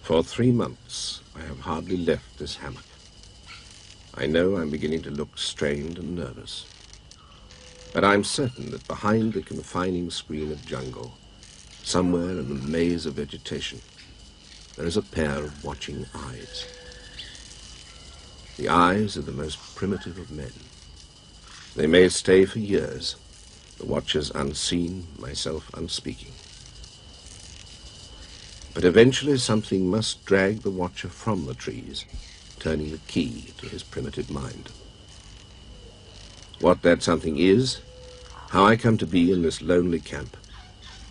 For 3 months, I have hardly left this hammock. I know I'm beginning to look strained and nervous. But I'm certain that behind the confining screen of jungle, somewhere in the maze of vegetation, there is a pair of watching eyes. The eyes of the most primitive of men. They may stay for years, the watchers unseen, myself unspeaking. But eventually something must drag the watcher from the trees, turning the key to his primitive mind. What that something is, how I come to be in this lonely camp,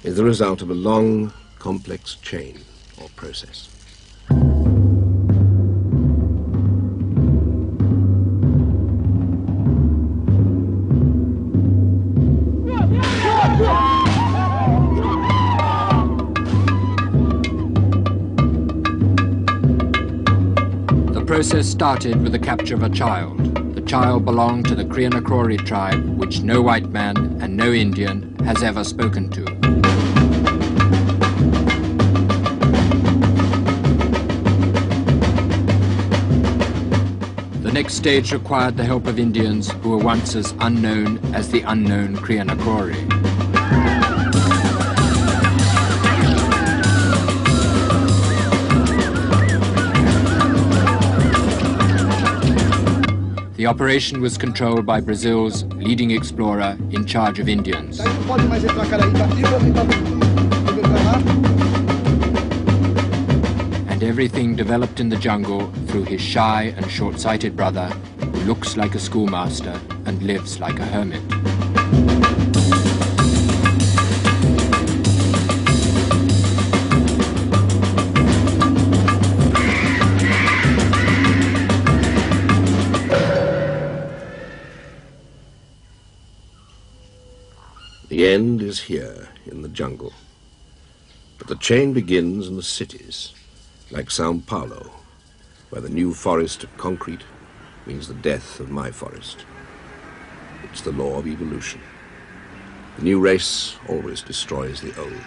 is the result of a long, complex chain or process. The process started with the capture of a child. The child belonged to the Krianakrori tribe, which no white man and no Indian has ever spoken to. The next stage required the help of Indians who were once as unknown as the unknown Krianakrori. The operation was controlled by Brazil's leading explorer in charge of Indians. And everything developed in the jungle through his shy and short-sighted brother, who looks like a schoolmaster and lives like a hermit. The end is here, in the jungle. But the chain begins in the cities, like Sao Paulo, where the new forest of concrete means the death of my forest. It's the law of evolution. The new race always destroys the old.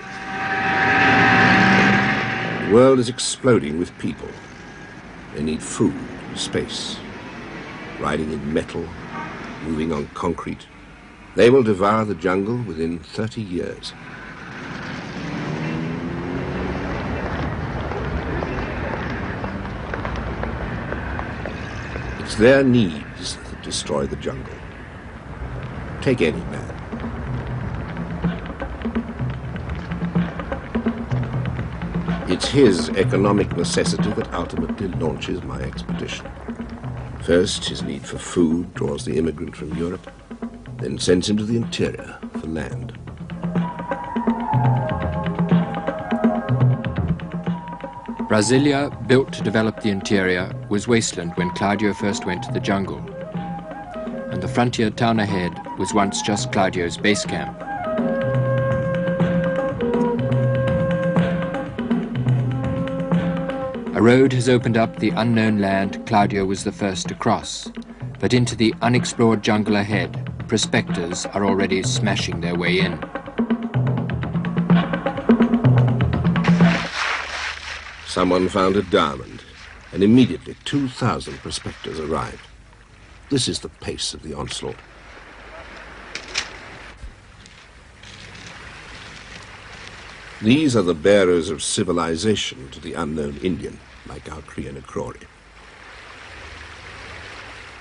The world is exploding with people. They need food, space. Riding in metal, moving on concrete. They will devour the jungle within 30 years. It's their needs that destroy the jungle. Take any man. It's his economic necessity that ultimately launches my expedition. First, his need for food draws the immigrant from Europe, then sends him to the interior for land. Brasilia, built to develop the interior, was wasteland when Claudio first went to the jungle. And the frontier town ahead was once just Claudio's base camp. A road has opened up the unknown land Claudio was the first to cross, but into the unexplored jungle ahead, prospectors are already smashing their way in. Someone found a diamond, and immediately 2,000 prospectors arrived. This is the pace of the onslaught. These are the bearers of civilization to the unknown Indian, like our Krianakrori.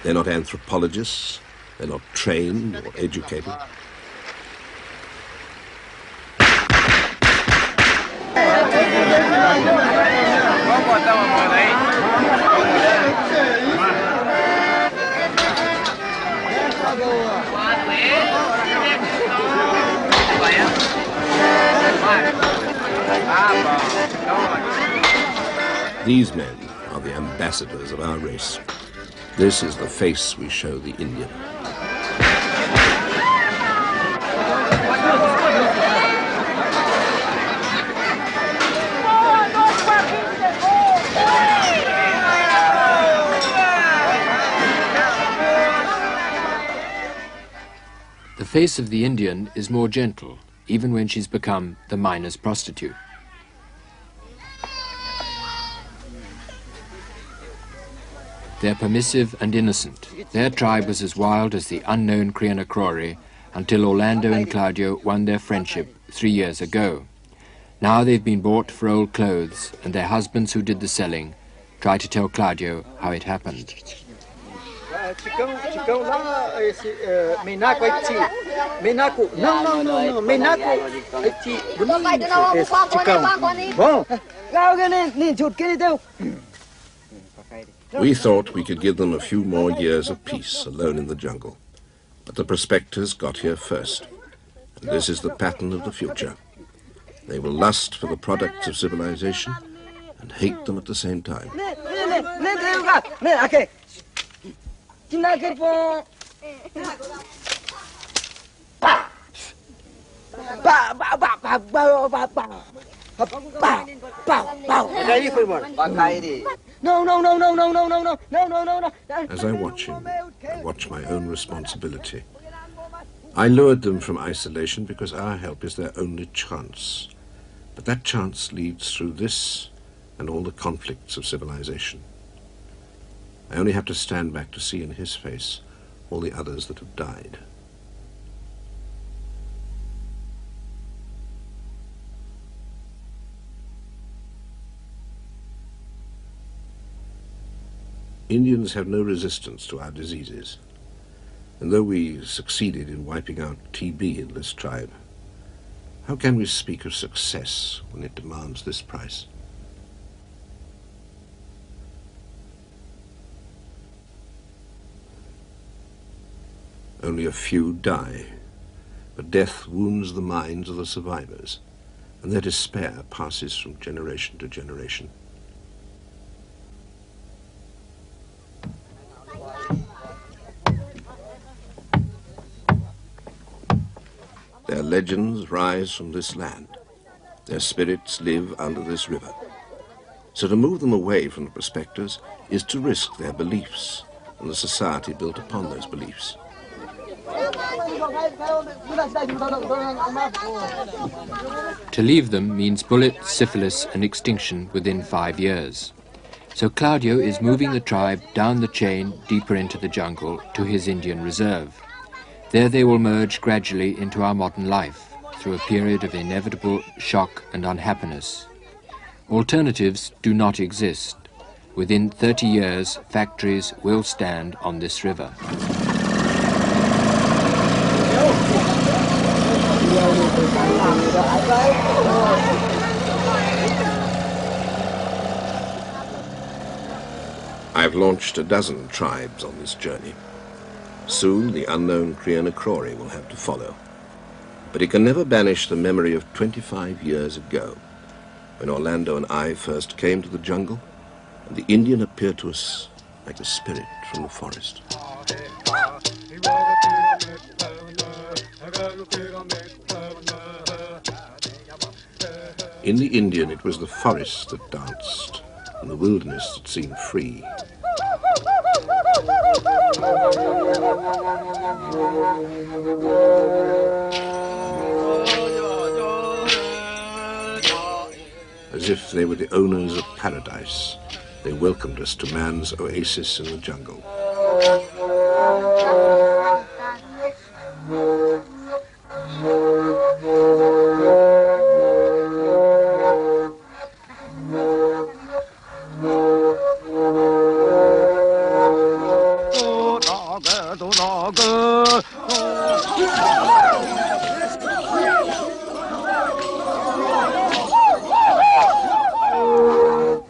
They're not anthropologists. They're not trained or educated. These men are the ambassadors of our race. This is the face we show the Indian. The face of the Indian is more gentle, even when she's become the miner's prostitute. They're permissive and innocent. Their tribe was as wild as the unknown Crianacrori until Orlando and Claudio won their friendship 3 years ago. Now they've been bought for old clothes, and their husbands who did the selling try to tell Claudio how it happened. We thought we could give them a few more years of peace alone in the jungle. But the prospectors got here first. And this is the pattern of the future. They will lust for the products of civilization and hate them at the same time. As I watch him, I watch my own responsibility. I lured them from isolation because our help is their only chance. But that chance leads through this and all the conflicts of civilization. I only have to stand back to see in his face all the others that have died. Indians have no resistance to our diseases. And though we succeeded in wiping out TB in this tribe, how can we speak of success when it demands this price? Only a few die, but death wounds the minds of the survivors, and their despair passes from generation to generation. Their legends rise from this land. Their spirits live under this river. So to move them away from the prospectors is to risk their beliefs and the society built upon those beliefs. To leave them means bullets, syphilis, and extinction within 5 years. So Claudio is moving the tribe down the chain deeper into the jungle to his Indian reserve. There they will merge gradually into our modern life through a period of inevitable shock and unhappiness. Alternatives do not exist. Within 30 years, factories will stand on this river. I've launched a dozen tribes on this journey. Soon the unknown Crianacrori will have to follow. But it can never banish the memory of 25 years ago, when Orlando and I first came to the jungle, and the Indian appeared to us like a spirit from the forest. In the Indian, it was the forest that danced, and the wilderness that seemed free. As if they were the owners of paradise, they welcomed us to man's oasis in the jungle.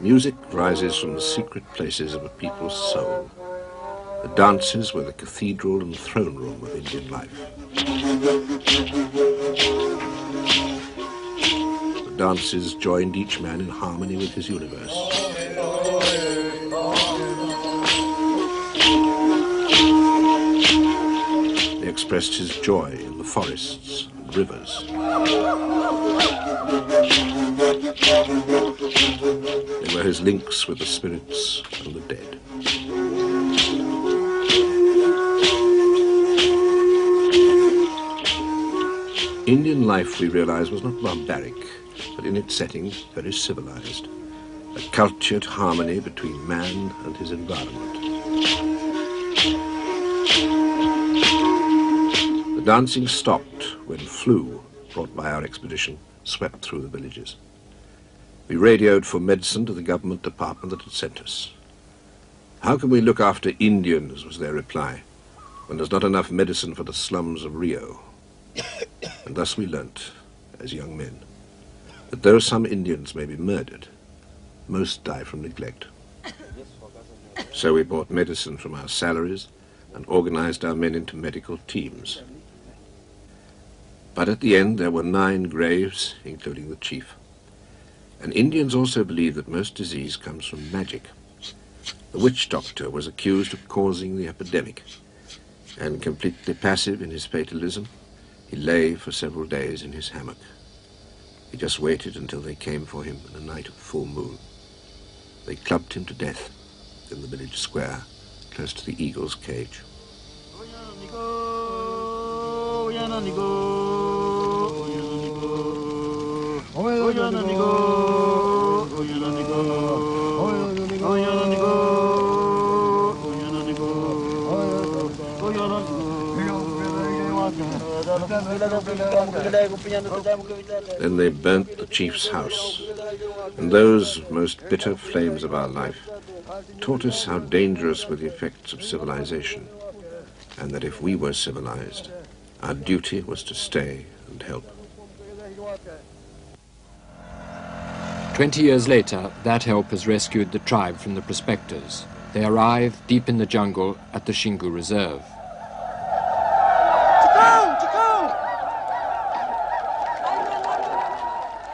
Music rises from the secret places of a people's soul. The dances were the cathedral and throne room of Indian life. The dances joined each man in harmony with his universe. They expressed his joy in the forests and rivers. They were his links with the spirits and the dead. Indian life, we realized, was not barbaric, but in its setting, very civilized. A cultured harmony between man and his environment. The dancing stopped when flu, brought by our expedition, swept through the villages. We radioed for medicine to the government department that had sent us. "How can we look after Indians," was their reply, "when there's not enough medicine for the slums of Rio?" And thus we learnt, as young men, that though some Indians may be murdered, most die from neglect. So we bought medicine from our salaries and organized our men into medical teams. But at the end there were 9 graves, including the chief. And Indians also believe that most disease comes from magic. The witch doctor was accused of causing the epidemic, and completely passive in his fatalism, he lay for several days in his hammock. He just waited until they came for him in a night of full moon. They clubbed him to death in the village square, close to the eagle's cage. Then they burnt the chief's house, and those most bitter flames of our life taught us how dangerous were the effects of civilization, and that if we were civilized, our duty was to stay and help. 20 years later, that help has rescued the tribe from the prospectors. They arrive deep in the jungle at the Xingu Reserve.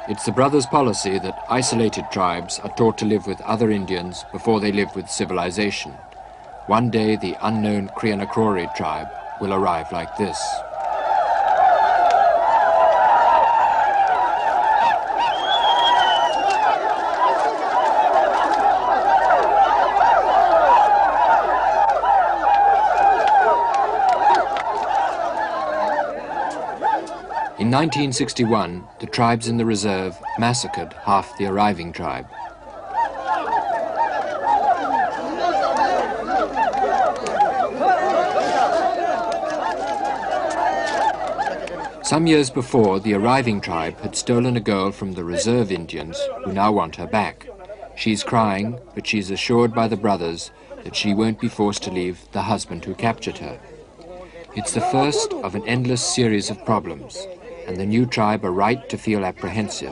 It's the brothers' policy that isolated tribes are taught to live with other Indians before they live with civilization. One day, the unknown Krianakrori tribe will arrive like this. In 1961, the tribes in the reserve massacred half the arriving tribe. Some years before, the arriving tribe had stolen a girl from the reserve Indians who now want her back. She's crying, but she's assured by the brothers that she won't be forced to leave the husband who captured her. It's the first of an endless series of problems, and the new tribe are right to feel apprehensive.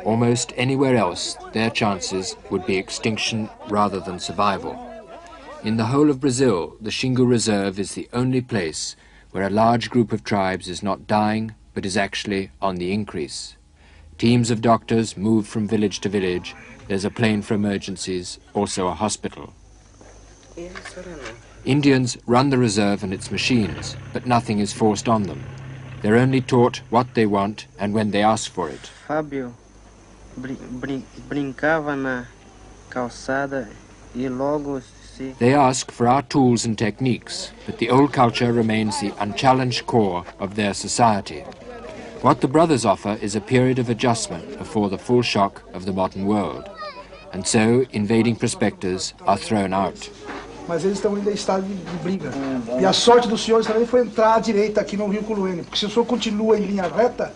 Almost anywhere else, their chances would be extinction rather than survival. In the whole of Brazil, the Xingu Reserve is the only place where a large group of tribes is not dying, but is actually on the increase. Teams of doctors move from village to village. There's a plane for emergencies, also a hospital. Indians run the reserve and its machines, but nothing is forced on them. They're only taught what they want and when they ask for it. Fábio brincava na calçada e logo se... They ask for our tools and techniques, but the old culture remains the unchallenged core of their society. What the brothers offer is a period of adjustment before the full shock of the modern world. And so, invading prospectors are thrown out. Mas eles estão ainda em estado de briga. E a sorte dos senhores também foi entrar à direita aqui no Rio Culuene, porque se o senhor continua em linha reta,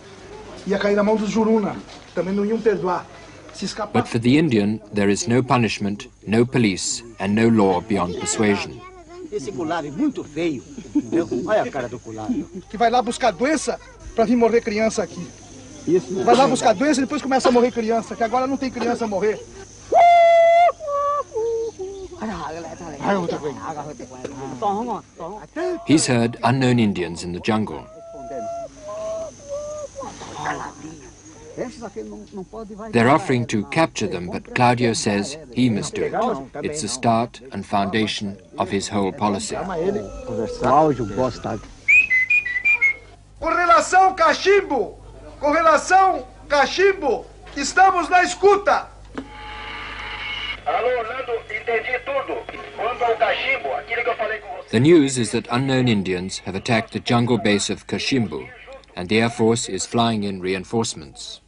ia cair na mão dos Juruna, que também não iam perdoar. Se escapar... But for the Indian, there is no punishment, no police, and no law beyond persuasion. Esse culado é muito feio. Olha a cara do culado. Que vai lá buscar doença para vir morrer criança aqui. Vai lá buscar doença e depois começa a morrer criança, que agora não tem criança a morrer. He's heard unknown Indians in the jungle. They're offering to capture them, but Claudio says he must do it. It's the start and foundation of his whole policy. Correlação cachimbo! Correlação cachimbo! Estamos na escuta! The news is that unknown Indians have attacked the jungle base of Kashimbu, and the Air Force is flying in reinforcements.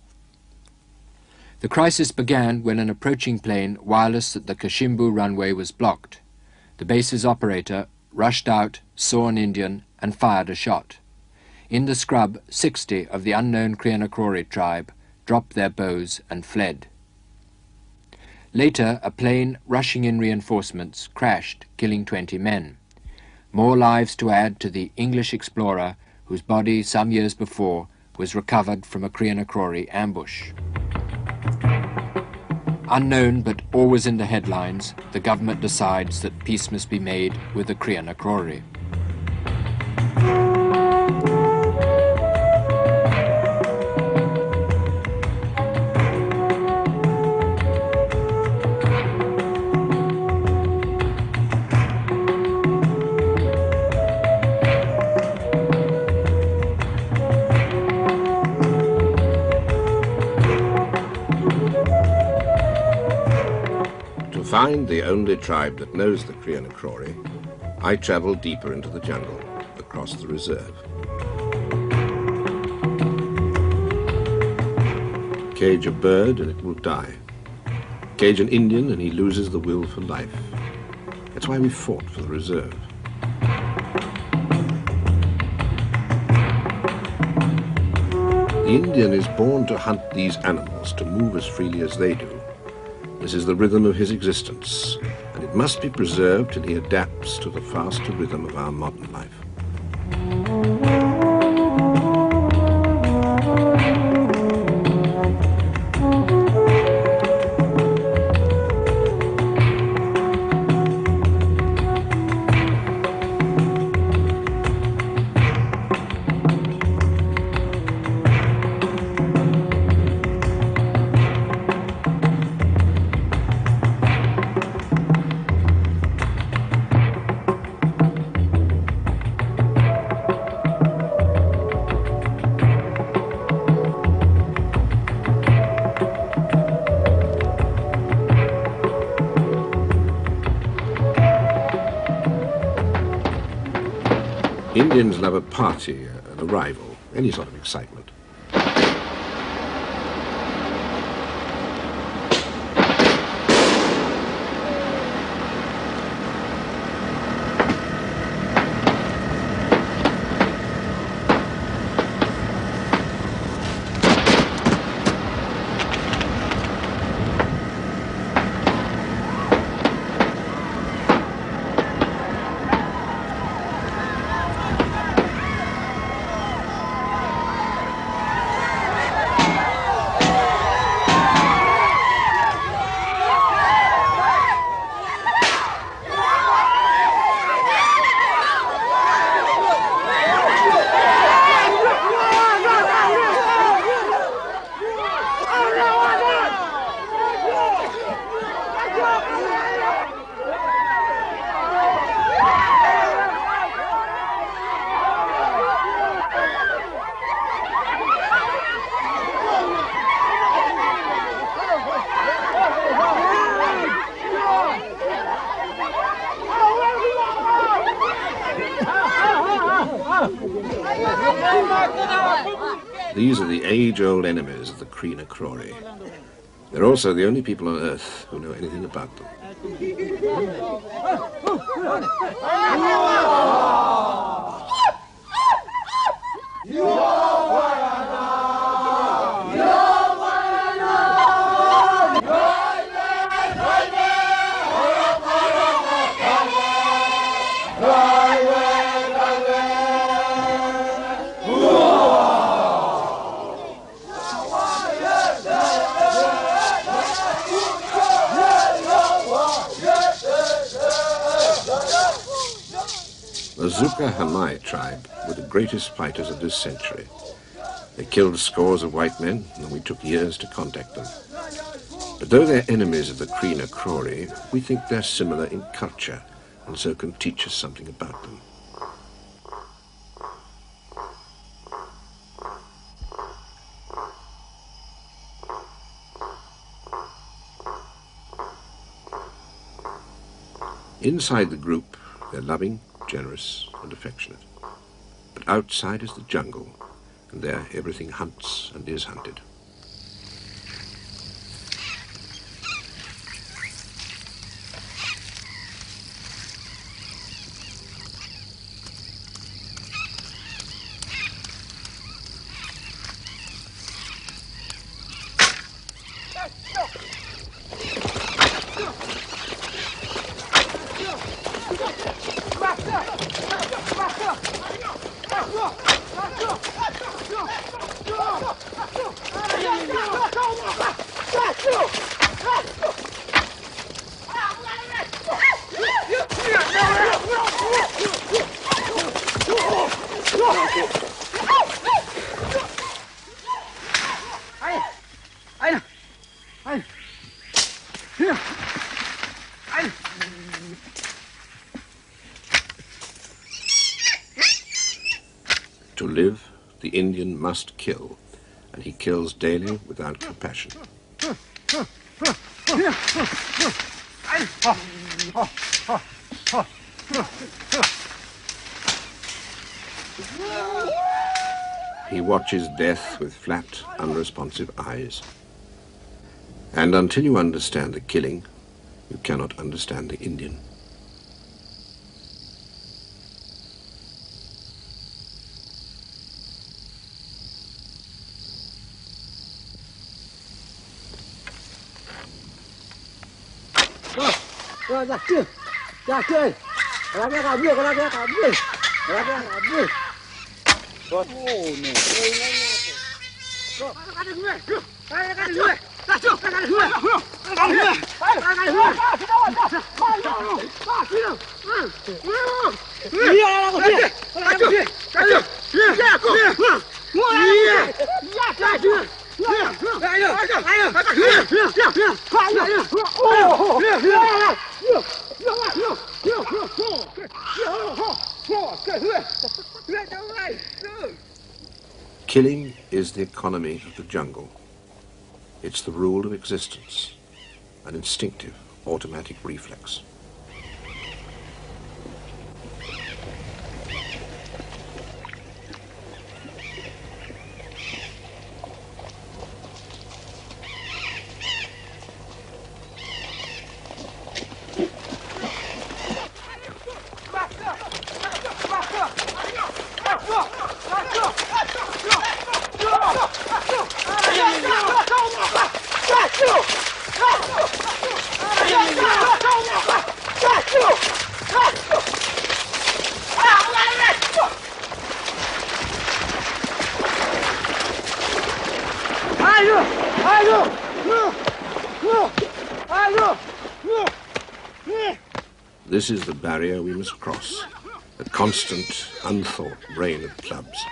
The crisis began when an approaching plane wireless that the Kashimbu runway was blocked. The base's operator rushed out, saw an Indian, and fired a shot. In the scrub, 60 of the unknown Krianakrori tribe dropped their bows and fled. Later, a plane rushing in reinforcements crashed, killing 20 men. More lives to add to the English explorer whose body some years before was recovered from a Krianakrori ambush. Unknown but always in the headlines, the government decides that peace must be made with the Krianakrori. To find the only tribe that knows the Krianakrori, I travel deeper into the jungle, across the reserve. Cage a bird and it will die. Cage an Indian and he loses the will for life. That's why we fought for the reserve. The Indian is born to hunt these animals, to move as freely as they do. This is the rhythm of his existence, and it must be preserved till he adapts to the faster rhythm of our modern life. Indians love a party, an arrival, any sort of excitement. These are the age-old enemies of the Krianakrori. They're also the only people on Earth who know anything about them. The Zuka Hamai tribe were the greatest fighters of this century. They killed scores of white men, and we took years to contact them. But though they're enemies of the Krianakrori, we think they're similar in culture, and so can teach us something about them. Inside the group, they're loving, generous, and affectionate. But outside is the jungle, and there everything hunts and is hunted. To live, the Indian must kill, and he kills daily without compassion. He watches death with flat, unresponsive eyes. And until you understand the killing, you cannot understand the Indian. Killing is the economy of the jungle. It's the rule of existence, an instinctive, automatic reflex. This is the barrier we must cross, a constant, unthought rain of clubs.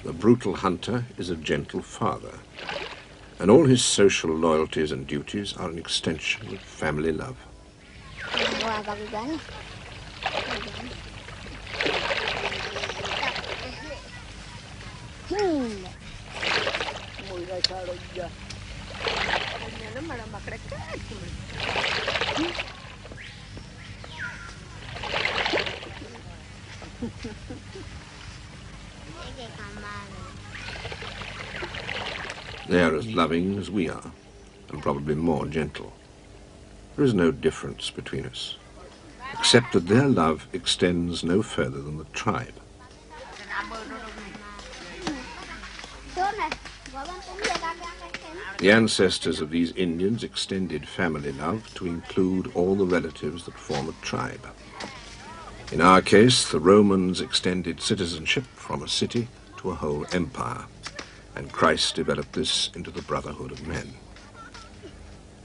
The brutal hunter is a gentle father, and all his social loyalties and duties are an extension of family love. They are as loving as we are, and probably more gentle. There is no difference between us, except that their love extends no further than the tribe. The ancestors of these Indians extended family love to include all the relatives that form a tribe. In our case, the Romans extended citizenship from a city to a whole empire, and Christ developed this into the brotherhood of men.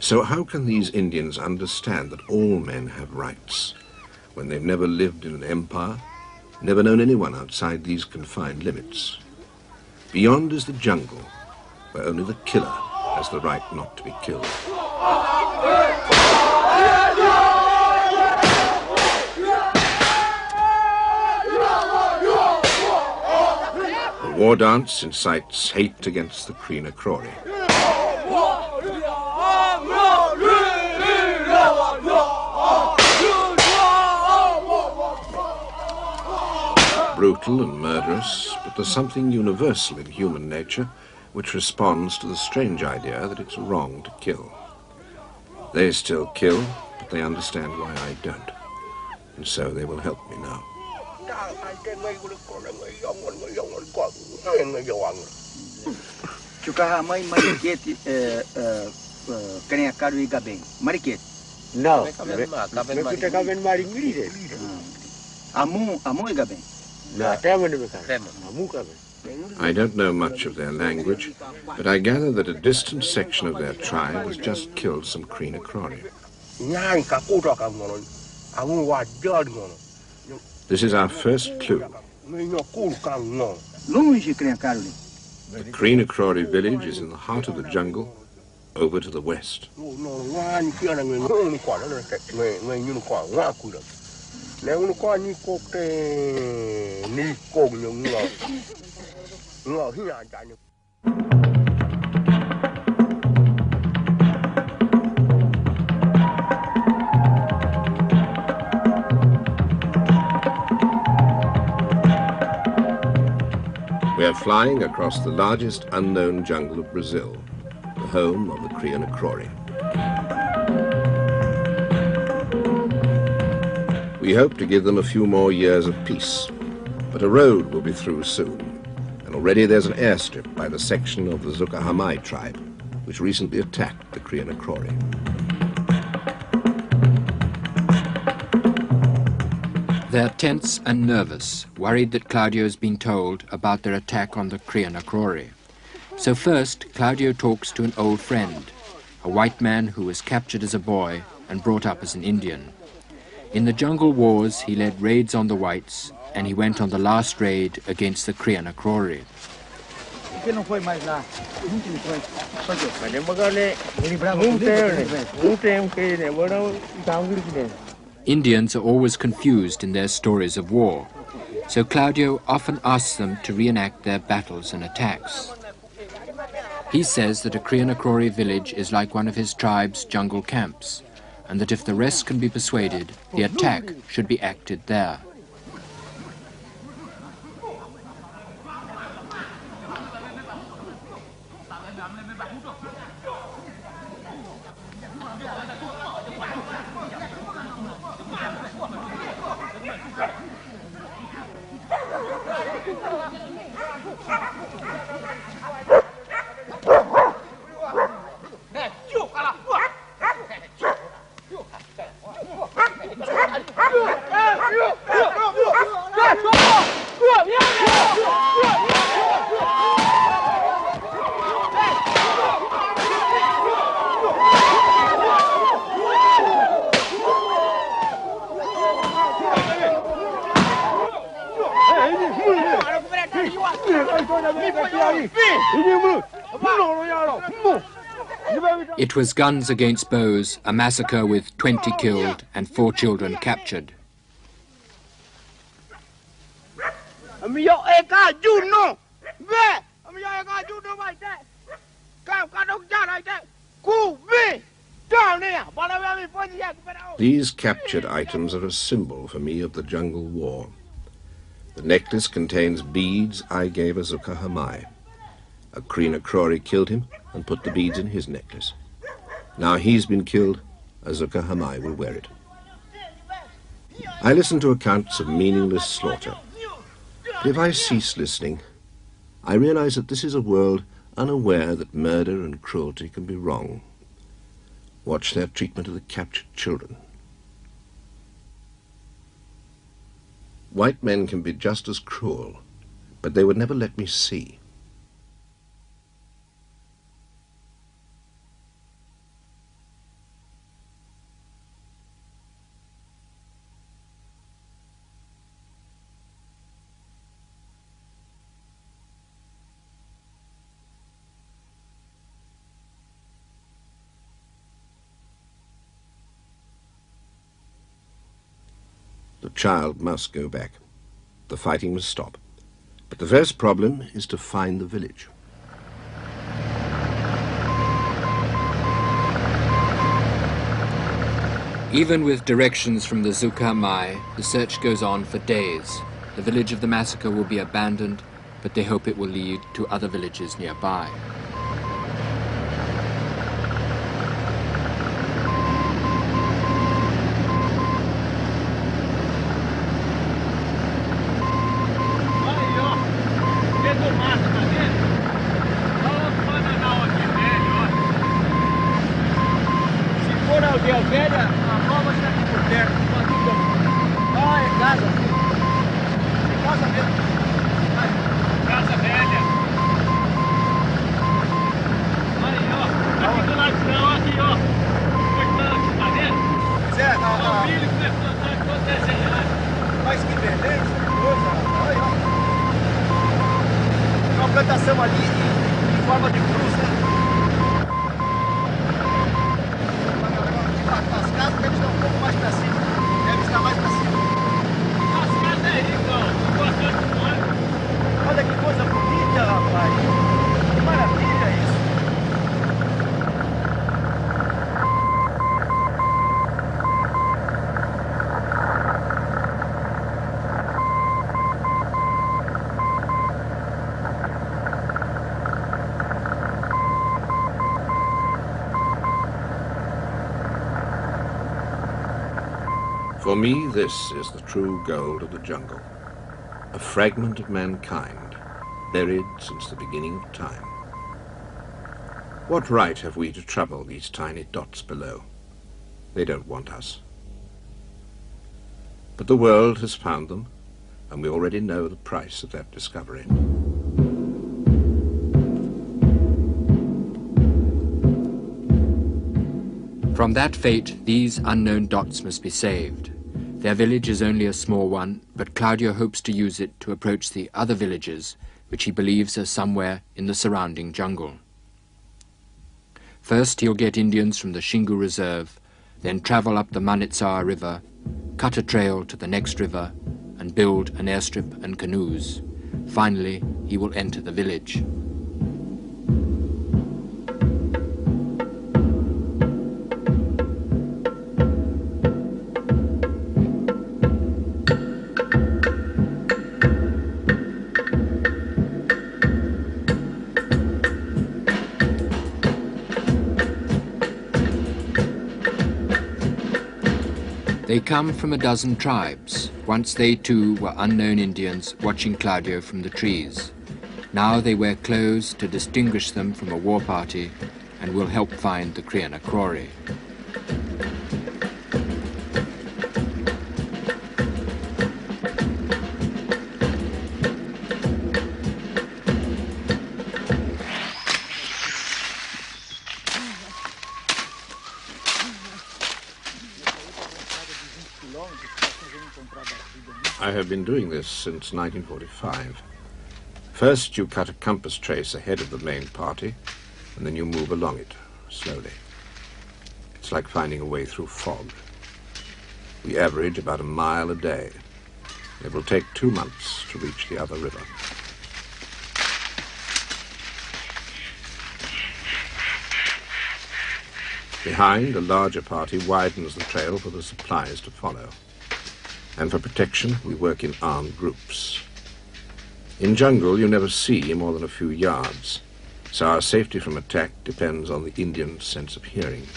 So how can these Indians understand that all men have rights when they've never lived in an empire, never known anyone outside these confined limits? Beyond is the jungle, where only the killer has the right not to be killed. The war dance incites hate against the Cree Crowley. Brutal and murderous, but there's something universal in human nature which responds to the strange idea that it's wrong to kill. They still kill, but they understand why I don't, and so they will help me now. No, amu gaben. I don't know much of their language, but I gather that a distant section of their tribe has just killed some Kreenakrori. This is our first clue. The Kreenakrori village is in the heart of the jungle, over to the west. We are flying across the largest unknown jungle of Brazil, the home of the Kreenakrori. We hope to give them a few more years of peace, but a road will be through soon, and already there's an airstrip by the section of the Zukahamai tribe, which recently attacked the Kreenakrori. They're tense and nervous, worried that Claudio's been told about their attack on the Kreenakrori. So first, Claudio talks to an old friend, a white man who was captured as a boy and brought up as an Indian. In the jungle wars, he led raids on the whites, and he went on the last raid against the Kreenakrori. Indians are always confused in their stories of war, so Claudio often asks them to reenact their battles and attacks. He says that a Kreenakrori village is like one of his tribe's jungle camps, and that if the rest can be persuaded, the attack should be acted there. It was guns against bows, a massacre with 20 killed and 4 children captured. These captured items are a symbol for me of the jungle war. The necklace contains beads I gave a Zukahamai. A Kreenakrori killed him and put the beads in his necklace. Now he's been killed, a Zukahamai will wear it. I listen to accounts of meaningless slaughter. But if I cease listening, I realize that this is a world unaware that murder and cruelty can be wrong. Watch their treatment of the captured children. White men can be just as cruel, but they would never let me see. The child must go back. The fighting must stop. But the first problem is to find the village. Even with directions from the Zukahamai, the search goes on for days. The village of the massacre will be abandoned, but they hope it will lead to other villages nearby. Velha, a nova está aqui por perto. Ah, é casa. Tem casa mesmo. cantação ali em forma de cruz, né? As casas devem estar um pouco mais para cima. Deve estar mais para cima. As casas aí, então. Olha que coisa bonita, rapaz. Que maravilha isso. For me, this is the true gold of the jungle. A fragment of mankind, buried since the beginning of time. What right have we to trouble these tiny dots below? They don't want us. But the world has found them, and we already know the price of that discovery. From that fate, these unknown dots must be saved. Their village is only a small one, but Claudio hopes to use it to approach the other villages, which he believes are somewhere in the surrounding jungle. First, he'll get Indians from the Xingu Reserve, then travel up the Manitsa River, cut a trail to the next river, and build an airstrip and canoes. Finally, he will enter the village. They come from a dozen tribes. Once they too were unknown Indians watching Claudio from the trees. Now they wear clothes to distinguish them from a war party and will help find the Criana Crore. I have been doing this since 1945. First, you cut a compass trace ahead of the main party, and then you move along it, slowly. It's like finding a way through fog. We average about a mile a day. It will take 2 months to reach the other river. Behind, a larger party widens the trail for the supplies to follow. And for protection, we work in armed groups. In jungle, you never see more than a few yards, so our safety from attack depends on the Indian sense of hearing.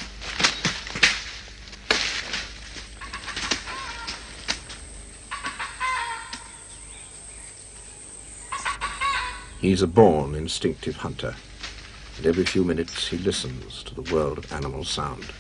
He's a born instinctive hunter, and every few minutes he listens to the world of animal sound.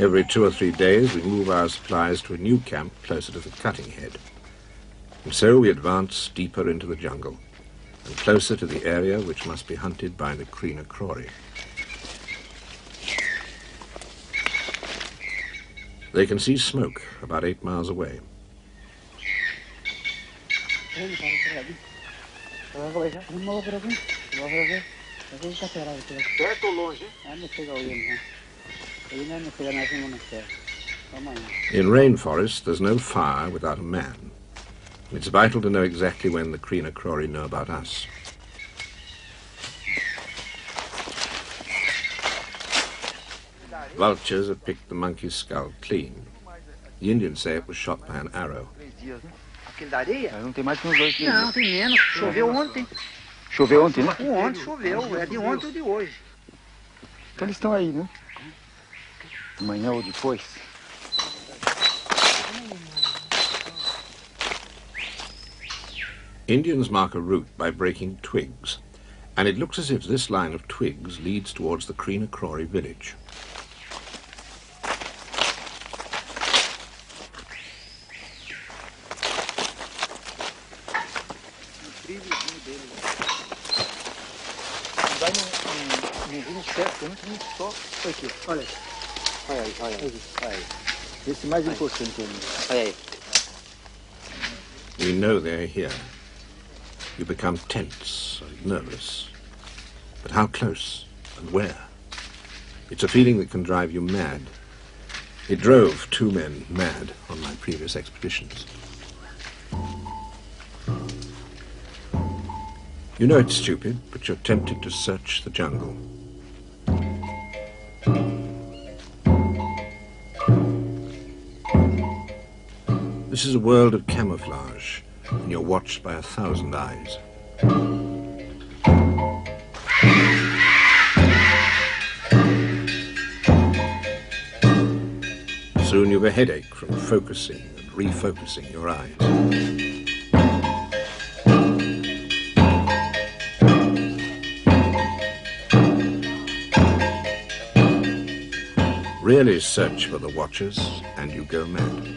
Every 2 or 3 days, we move our supplies to a new camp closer to the cutting head. And so we advance deeper into the jungle and closer to the area which must be hunted by the Criana Crore. They can see smoke about 8 miles away. Perto ou longe? In rainforest, there's no fire without a man. It's vital to know exactly when the Criana Crore know about us. Vultures have picked the monkey's skull clean. The Indians say it was shot by an arrow. Aquele da areia? Não tem mais que uns 2 dias. Não, tem menos. Choveu ontem. Choveu ontem, né? Ontem choveu. É de ontem ou de hoje. Então eles estão aí, né? Amanhã ou depois. Indians mark a route by breaking twigs, and it looks as if this line of twigs leads towards the Criana Crore village. Tem um só. Foi aqui, olha aí. Olha aí, olha aí. Olha aí. Esse mais importante ainda. Olha aí. We know they're here. You become tense and nervous. But how close and where? It's a feeling that can drive you mad. It drove 2 men mad on my previous expeditions. You know it's stupid, but you're tempted to search the jungle. This is a world of camouflage, and you're watched by 1,000 eyes. Soon you've a headache from focusing and refocusing your eyes. Really search for the watchers, and you go mad.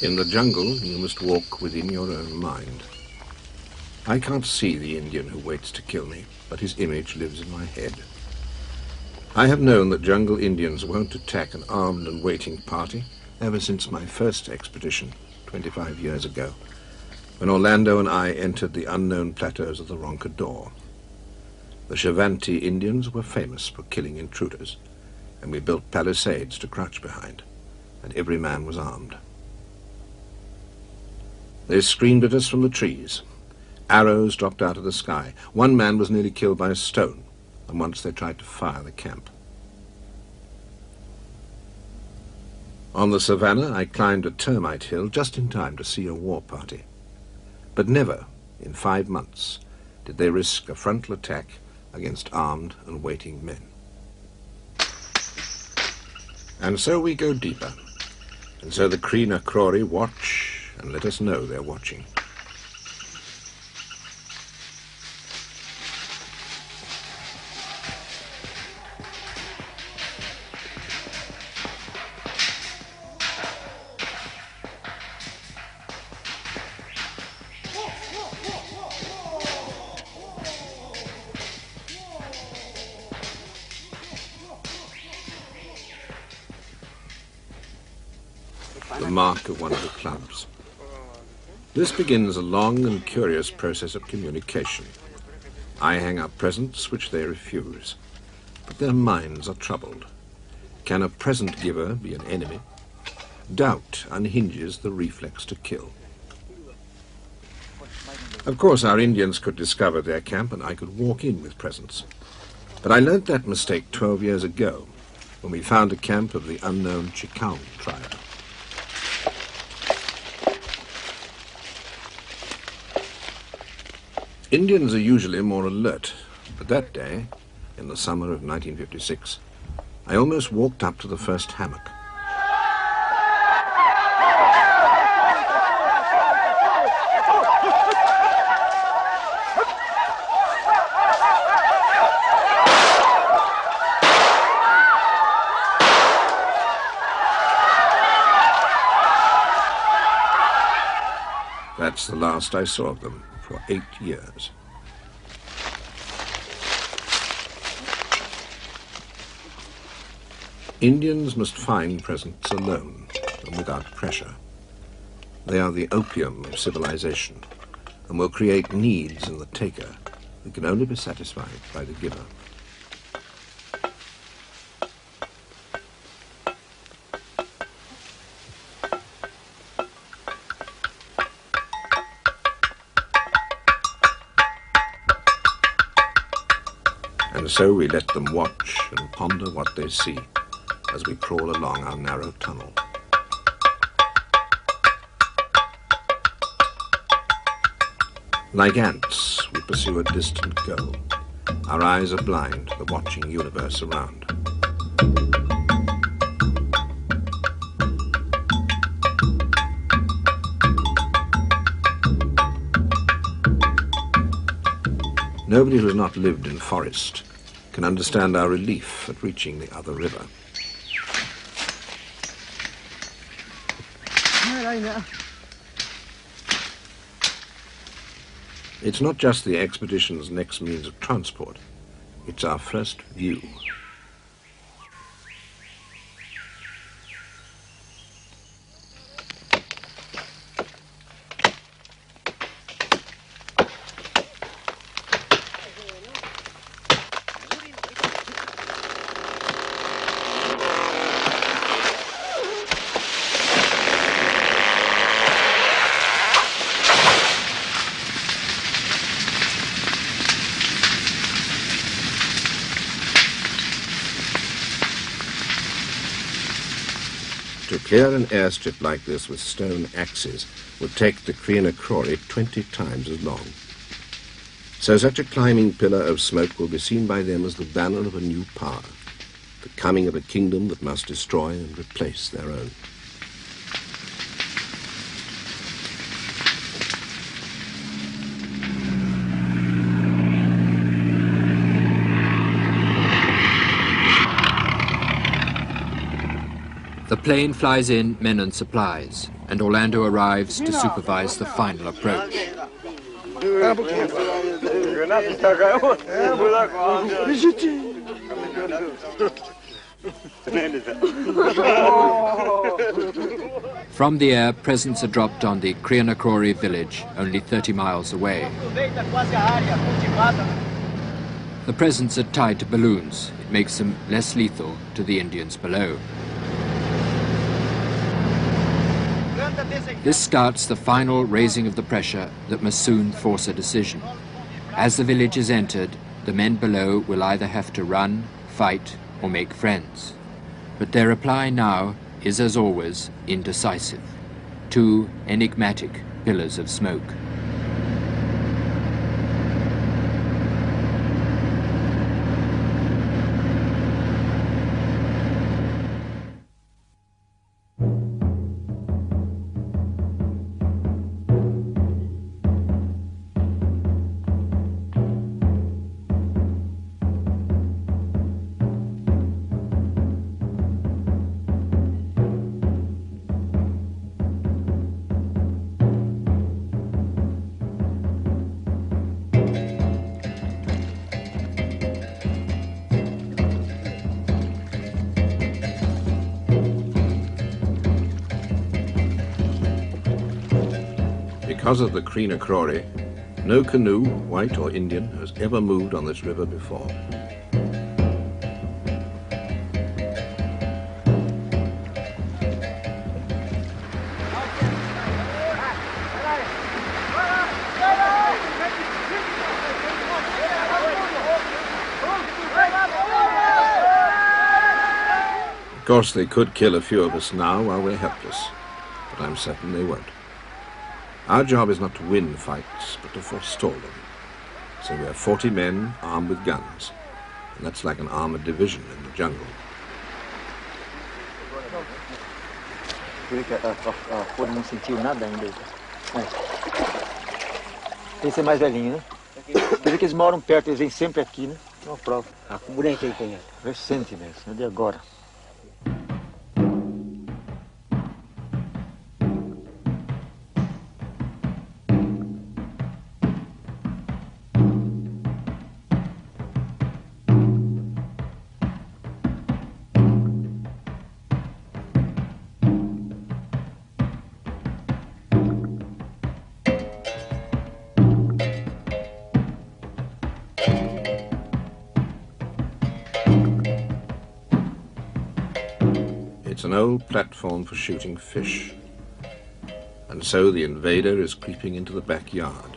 In the jungle, you must walk within your own mind. I can't see the Indian who waits to kill me, but his image lives in my head. I have known that jungle Indians won't attack an armed and waiting party ever since my first expedition, 25 years ago, when Orlando and I entered the unknown plateaus of the Roncador. The Chavanti Indians were famous for killing intruders, and we built palisades to crouch behind, and every man was armed. They screamed at us from the trees. Arrows dropped out of the sky. One man was nearly killed by a stone, and once they tried to fire the camp. On the savannah, I climbed a termite hill just in time to see a war party. But never, in 5 months, did they risk a frontal attack against armed and waiting men. And so we go deeper. And so the Kree Nakrori watch and let us know they're watching. The mark of one of the clubs. This begins a long and curious process of communication. I hang up presents which they refuse, but their minds are troubled. Can a present giver be an enemy? Doubt unhinges the reflex to kill. Of course, our Indians could discover their camp and I could walk in with presents. But I learnt that mistake 12 years ago, when we found a camp of the unknown Chikang tribe. Indians are usually more alert, but that day, in the summer of 1956, I almost walked up to the first hammock. That's the last I saw of them for 8 years. Indians must find presents alone and without pressure. They are the opium of civilization and will create needs in the taker that can only be satisfied by the giver. And so we let them watch and ponder what they see as we crawl along our narrow tunnel. Like ants, we pursue a distant goal. Our eyes are blind to the watching universe around. Nobody who has not lived in forest can understand our relief at reaching the other river. It's not just the expedition's next means of transport, it's our first view. To clear an airstrip like this with stone axes would take the Crianacrori 20 times as long. So such a climbing pillar of smoke will be seen by them as the banner of a new power, the coming of a kingdom that must destroy and replace their own. The plane flies in men and supplies, and Orlando arrives to supervise the final approach. From the air, presents are dropped on the Crianacrori village, only 30 miles away. The presents are tied to balloons. It makes them less lethal to the Indians below. This starts the final raising of the pressure that must soon force a decision. As the village is entered, the men below will either have to run, fight, or make friends. But their reply now is, as always, indecisive. Two enigmatic pillars of smoke. Because of the Crianacrori, no canoe, white or Indian, has ever moved on this river before. Of course, they could kill a few of us now while we're helpless, but I'm certain they won't. Our job is not to win fights, but to forestall them. So we are 40 men armed with guns, and that's like an armored division in the jungle. A folha não sentiu nada ainda. Esse é mais velhinho, né? Quer dizer que eles moram perto, eles vêm sempre aqui, né? É uma prova. Ah, que bonito aí tem. Recente mesmo, é de agora. It's an old platform for shooting fish. And so the invader is creeping into the backyard,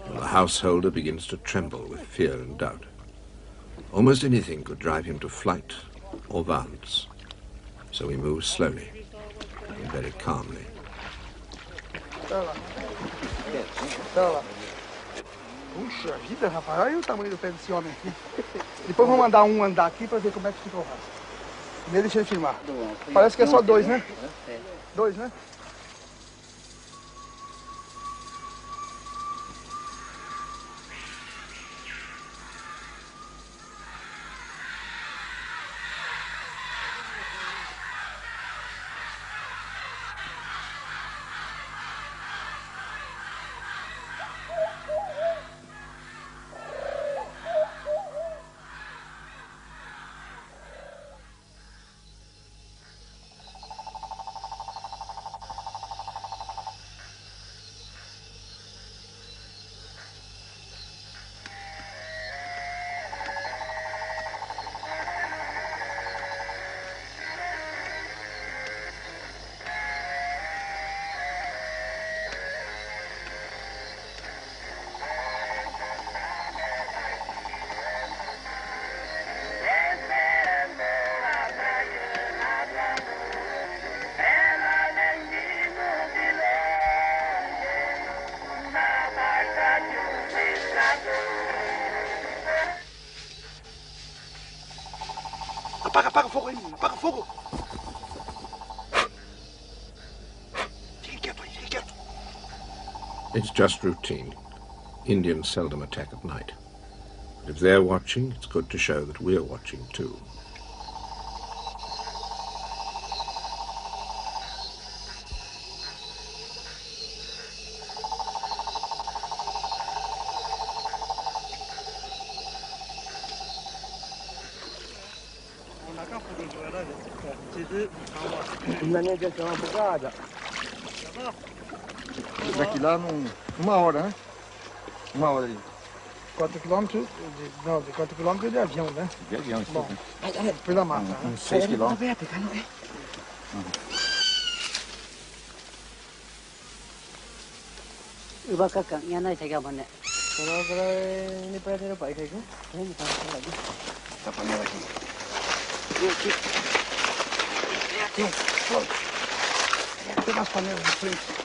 and the householder begins to tremble with fear and doubt. Almost anything could drive him to flight or violence. So we move slowly and very calmly. Puxa vida, rapaz, olha o tamanho do pé desse homem aqui. Depois vou mandar um andar aqui para ver como é que fica o rastro. Primeiro deixa ele filmar. Parece que é só dois, né? Dois, né? Apaga o fogo aí, apaga o fogo. Fique quieto aí, fique quieto. It's just routine. Indians seldom attack at night. But if they're watching, it's good to show that we're watching too. Daqui lá, uma hora, né? Uma hora ali. 4 quilômetros, não, de 4 quilômetros de avião, né? De avião, isso. Bom, pela mata. Uns 6 quilômetros. Iba kakak, yang naik saya mana? Kalau ini pada baik saja. Ini kakak lagi. Essa panela aqui. Aqui. Tem umas panelas de frente.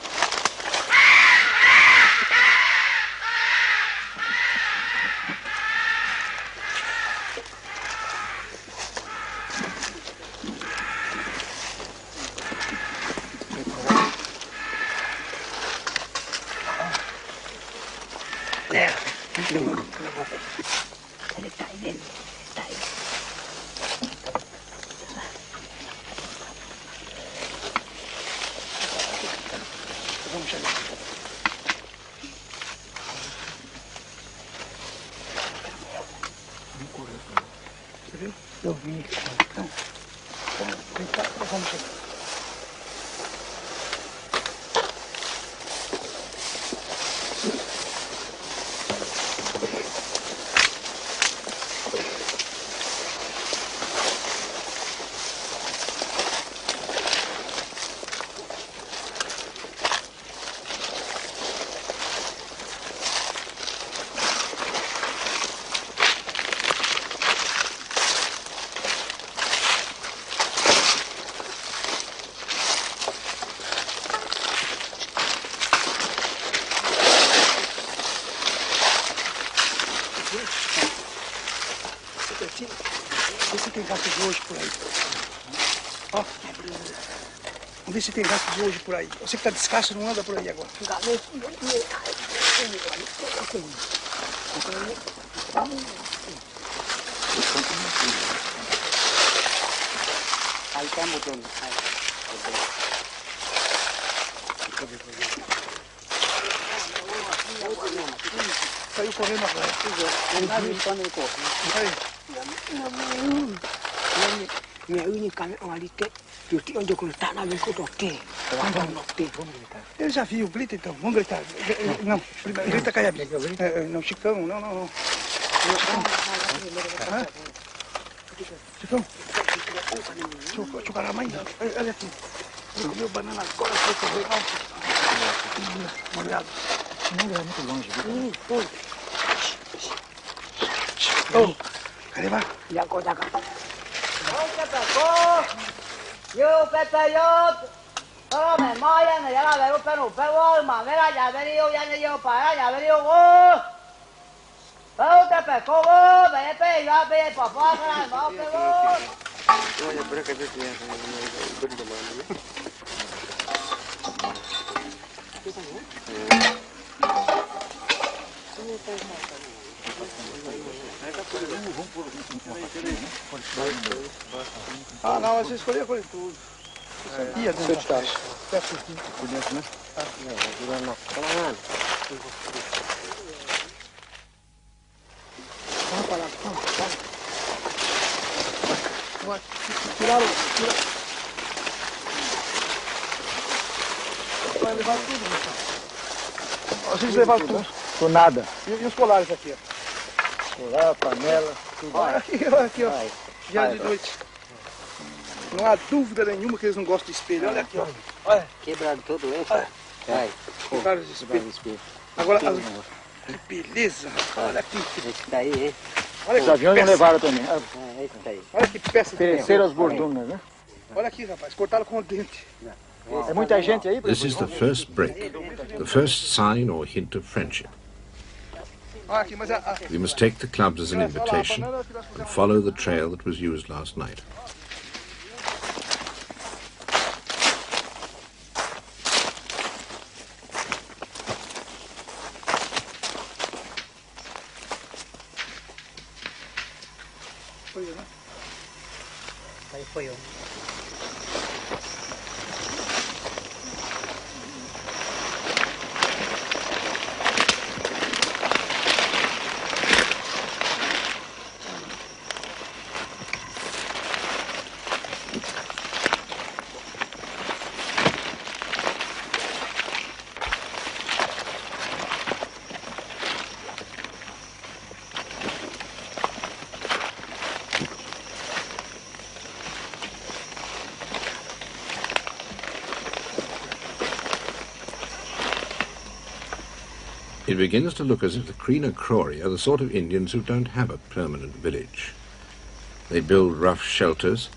Eu vi. Então, vamos chegar. Vê se tem gato de hoje por aí. Ó. Vamos ver se tem gato de hoje por aí. Você que tá descalço não anda por aí agora. Aí tem botão. Saiu correndo agora. Aí. Minha única qualidade, eu tenho onde cortar na minha cotoque. Eu já vi, grita então, vamos gritar. Não, grita Caiabi. Não, Chicão, não. Chicão. Chucará mãe. Olha aqui. Eu comi banana agora, foi correr. Molhado. Não é muito longe. Oh, cadê lá? Já corta cá. Yo petayot, pero me moyan, me llega a ver un pero mamera ya venido ya ni yo para ya venido go. Pero te pescó go, me pe yo a pe papá para no que go. Olha, por que você tem Ah, não, você escolheu por tudo. Ia dentro da caixa. Por dentro, né? Vamos para lá, vamos. Tiraram. Vai levar tudo, então. Vocês levaram tudo. Por nada. E os colares aqui, ó. Colar, panela, tudo. Olha aqui, ó. Dia de noite. Não há dúvida nenhuma que eles não gostam de espelho. Olha aqui, ó. Olha. Quebrado todo isso. Vai. Vários espelhos. Agora, que beleza. Olha aqui. Esse daí, hein? Olha Os aviões não levaram também. Esse daí. Olha que peça de Terceiro as bordunas, né? Olha aqui, rapaz. Cortaram com o dente. É muita gente aí? This is the first break, the first sign or hint of friendship. We must take the clubs as an invitation and follow the trail that was used last night. It begins to look as if the Krina Krori are the sort of Indians who don't have a permanent village. They build rough shelters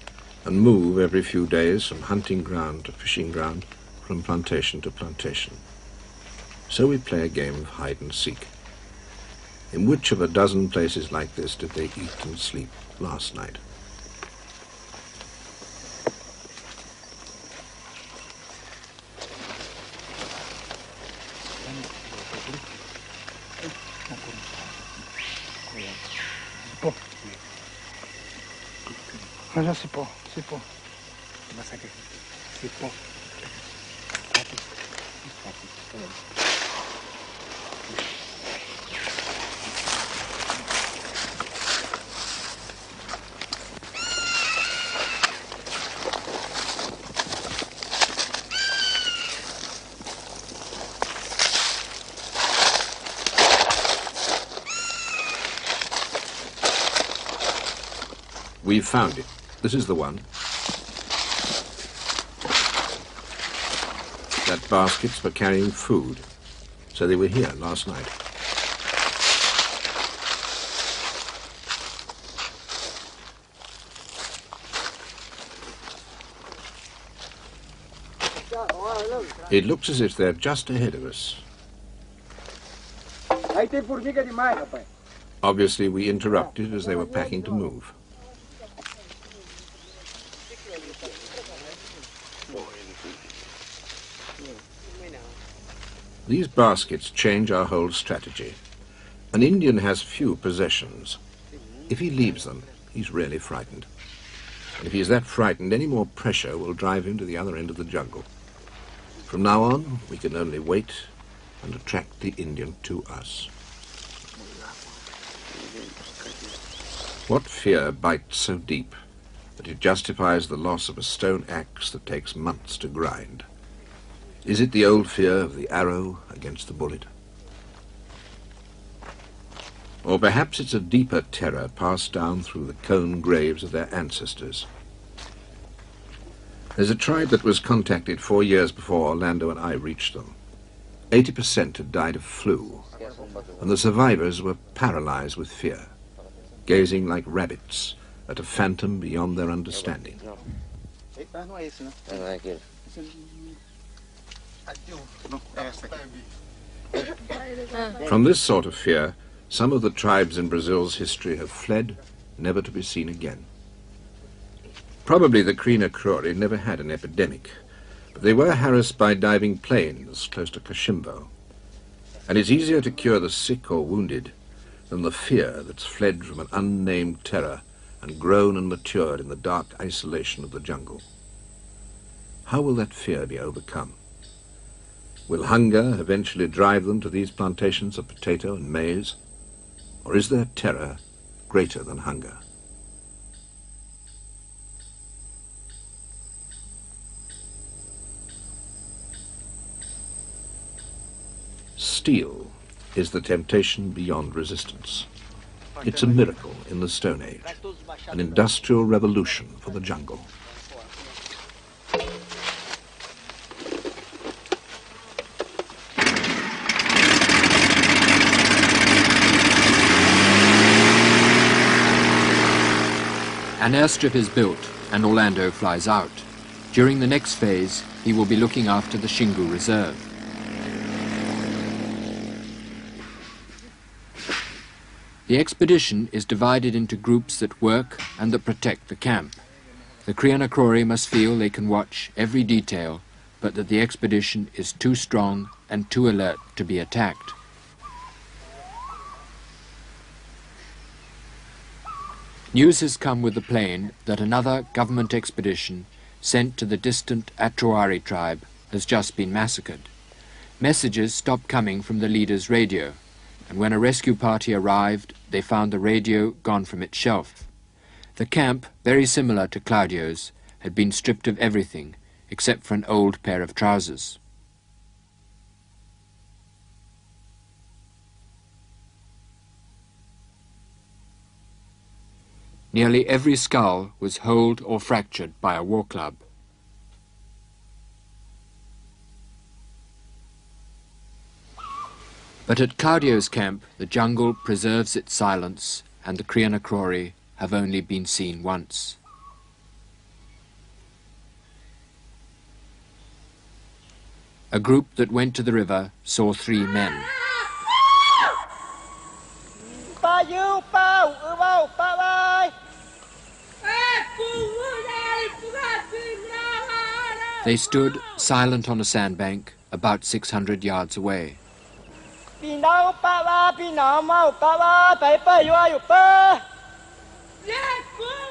and move every few days from hunting ground to fishing ground, from plantation to plantation. So we play a game of hide and seek. In which of a dozen places like this did they eat and sleep last night? Mas já se pô, se pô. Se pô. We've found it. This is the one. That basket's for carrying food. So they were here last night. It looks as if they're just ahead of us. Obviously, we interrupted as they were packing to move. These baskets change our whole strategy. An Indian has few possessions. If he leaves them, he's really frightened. And if he's that frightened, any more pressure will drive him to the other end of the jungle. From now on, we can only wait and attract the Indian to us. What fear bites so deep that it justifies the loss of a stone axe that takes months to grind? Is it the old fear of the arrow against the bullet? Or perhaps it's a deeper terror passed down through the cone graves of their ancestors. There's a tribe that was contacted 4 years before Orlando and I reached them. 80% had died of flu, and the survivors were paralyzed with fear, gazing like rabbits at a phantom beyond their understanding. From this sort of fear, some of the tribes in Brazil's history have fled, never to be seen again. Probably the Krina Krori never had an epidemic, but they were harassed by diving planes close to Kashimbo. And it's easier to cure the sick or wounded than the fear that's fled from an unnamed terror and grown and matured in the dark isolation of the jungle. How will that fear be overcome? Will hunger eventually drive them to these plantations of potato and maize? Or is their terror greater than hunger? Steel is the temptation beyond resistance. It's a miracle in the Stone Age, an industrial revolution for the jungle. An airstrip is built and Orlando flies out. During the next phase, he will be looking after the Xingu Reserve. The expedition is divided into groups that work and that protect the camp. The Krianakrori must feel they can watch every detail, but that the expedition is too strong and too alert to be attacked. News has come with the plane that another government expedition sent to the distant Atruari tribe has just been massacred. Messages stopped coming from the leader's radio, and when a rescue party arrived, they found the radio gone from its shelf. The camp, very similar to Claudio's, had been stripped of everything except for an old pair of trousers. Nearly every skull was holed or fractured by a war club. But at Claudio's camp, the jungle preserves its silence, and the Krianakrori have only been seen once. A group that went to the river saw 3 men. They stood silent on a sandbank about 600 yards away.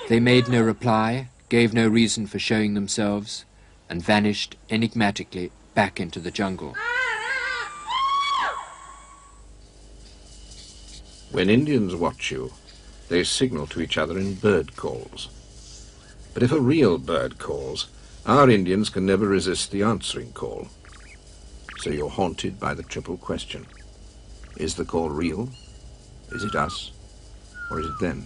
They made no reply, gave no reason for showing themselves, and vanished enigmatically back into the jungle. When Indians watch you, they signal to each other in bird calls. But if a real bird calls, our Indians can never resist the answering call. So you're haunted by the triple question. Is the call real? Is it us? Or is it them?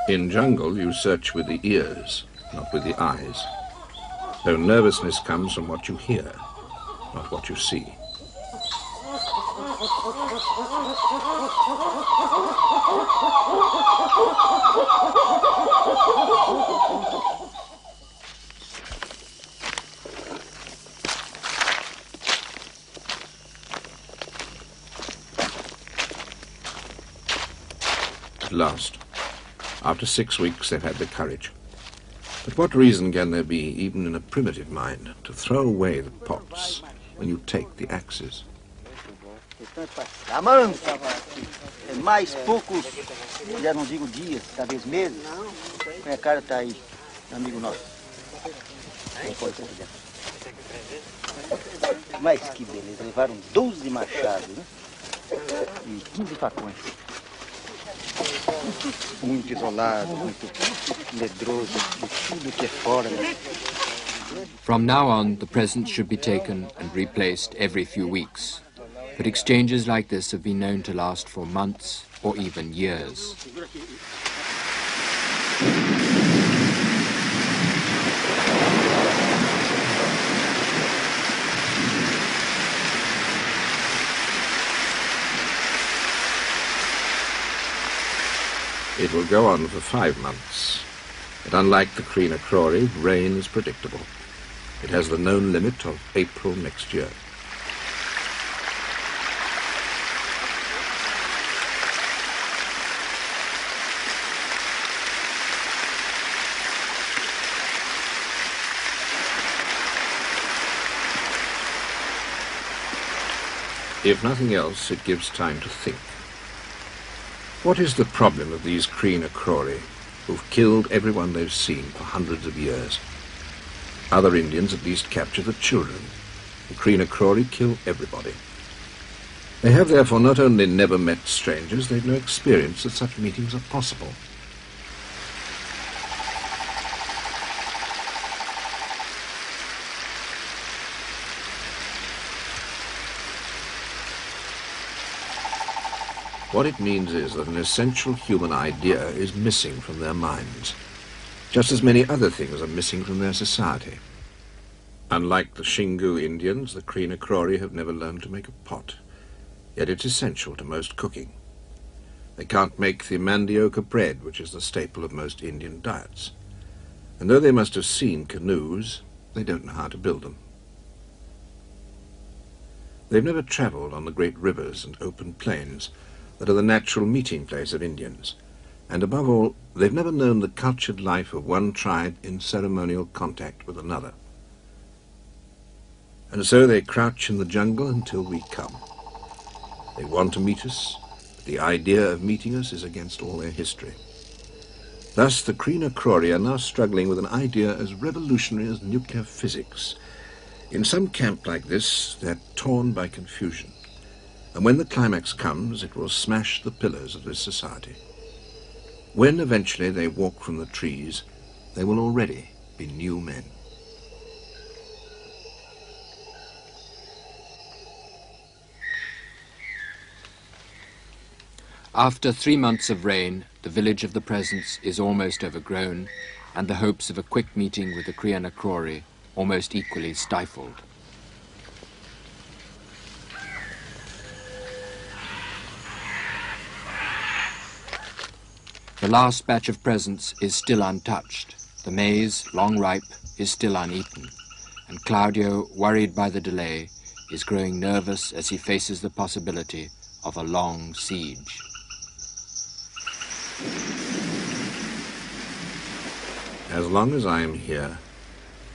In jungle, you search with the ears, not with the eyes. So nervousness comes from what you hear, not what you see. At last, after 6 weeks, they've had the courage. But what reason can there be, even in a primitive mind, to throw away the pots when you take the axes? Amansa, mais poucos, já não digo dias, talvez meses. Minha cara tá aí, amigo nosso. Mas que beleza, levaram 12 machados, né? E 15 facões. Muito isolado, muito medroso, de tudo que é fora. From now on, the presents should be taken and replaced every few weeks. But exchanges like this have been known to last for months or even years. It will go on for 5 months. But unlike the Krianakrori, rain is predictable. It has the known limit of April next year. If nothing else, it gives time to think. What is the problem of these Krianakrori, who've killed everyone they've seen for hundreds of years? Other Indians at least capture the children. The Krianakrori kill everybody. They have therefore not only never met strangers, they've no experience that such meetings are possible. What it means is that an essential human idea is missing from their minds, just as many other things are missing from their society. Unlike the Xingu Indians, the Krina Krori have never learned to make a pot, yet it's essential to most cooking. They can't make the mandioca bread, which is the staple of most Indian diets. And though they must have seen canoes, they don't know how to build them. They've never traveled on the great rivers and open plains that are the natural meeting place of Indians, and above all, they've never known the cultured life of one tribe in ceremonial contact with another. And so they crouch in the jungle until we come. They want to meet us, but the idea of meeting us is against all their history. Thus, the Krina Krori are now struggling with an idea as revolutionary as nuclear physics. In some camp like this, they're torn by confusion. And when the climax comes, it will smash the pillars of this society. When eventually they walk from the trees, they will already be new men. After 3 months of rain, the village of the Presence is almost overgrown, and the hopes of a quick meeting with the Krina Krori almost equally stifled. The last batch of presents is still untouched. The maize, long ripe, is still uneaten. And Claudio, worried by the delay, is growing nervous as he faces the possibility of a long siege. As long as I am here,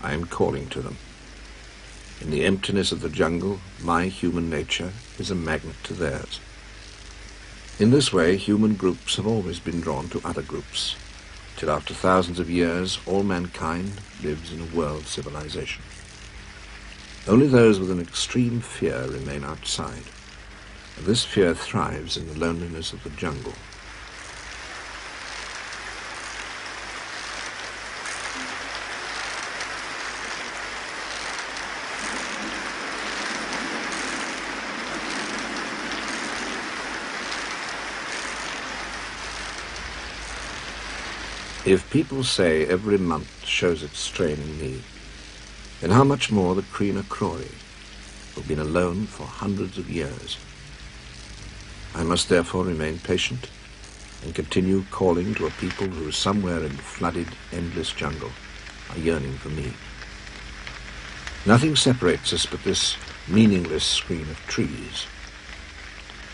I am calling to them. In the emptiness of the jungle, my human nature is a magnet to theirs. In this way, human groups have always been drawn to other groups, till after thousands of years, all mankind lives in a world civilization. Only those with an extreme fear remain outside, and this fear thrives in the loneliness of the jungle. If people say every month shows its strain in me, then how much more the Krina Krori, who've been alone for hundreds of years. I must therefore remain patient and continue calling to a people who somewhere in the flooded, endless jungle are yearning for me. Nothing separates us but this meaningless screen of trees.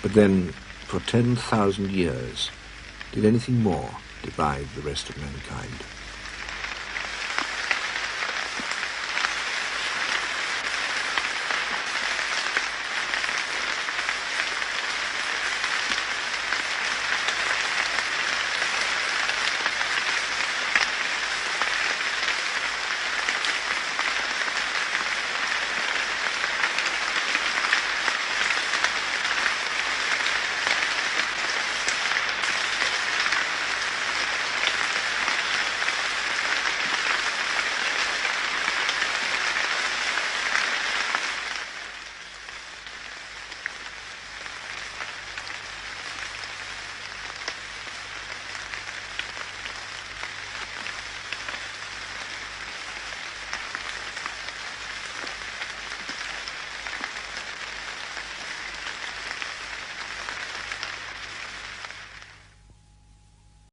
But then, for 10,000 years, did anything more divide the rest of mankind?